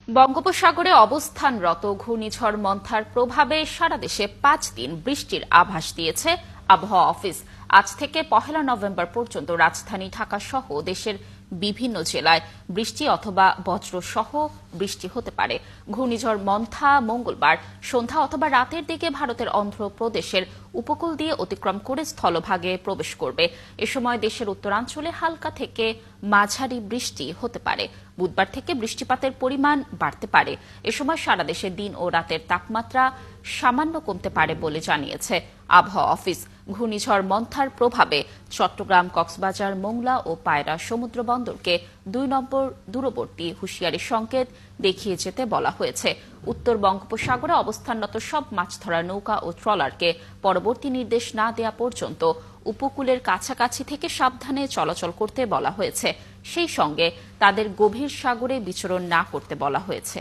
বঙ্গোপসাগরে অবস্থানরত ঘূর্ণিঝড় মন্থার প্রভাবে সারা দেশে ৫ দিন বৃষ্টির আভাস দিয়েছে আবহাওয়া অফিস। আজ থেকে ১ নভেম্বর পর্যন্ত রাজধানী ঢাকা সহ দেশের বিভিন্ন জেলায় বৃষ্টি অথবা বজ্রসহ বৃষ্টি হতে পারে। ঘূর্ণিঝড় মন্থা মঙ্গলবার সন্ধ্যা অথবা রাতের দিকে ভারতের অন্ধ্রপ্রদেশের উপকূল দিয়ে অতিক্রম করে স্থলভাগে প্রবেশ করবে। এ সময় দেশের উত্তরাঞ্চলে হালকা থেকে মাঝারি বৃষ্টি হতে পারে। বুধবার থেকে বৃষ্টিপাতের পরিমাণ বাড়তে পারে। এ সময় সারা দেশে দিন ও রাতের তাপমাত্রা সামান্য কমতে পারে বলে জানিয়েছে আবহাওয়া অফিস। ঘূর্ণিঝড় মন্থার প্রভাবে চট্টগ্রাম, কক্সবাজার, মোংলা ও পায়রা সমুদ্র বন্দরকে ২ নম্বর দূরবর্তী হুঁশিয়ারি সংকেত দেখিয়ে যেতে বলা হয়েছে। উত্তর বঙ্গোপসাগরে অবস্থানরত সব মাছ ধরার নৌকা ও ট্রলারকে পরবর্তী নির্দেশ না দেওয়া পর্যন্ত উপকূলের কাছাকাছি থেকে সাবধানে চলাচল করতে বলা হয়েছে। সেই সঙ্গে তাদের গভীর সাগরে বিচরণ না করতে বলা হয়েছে।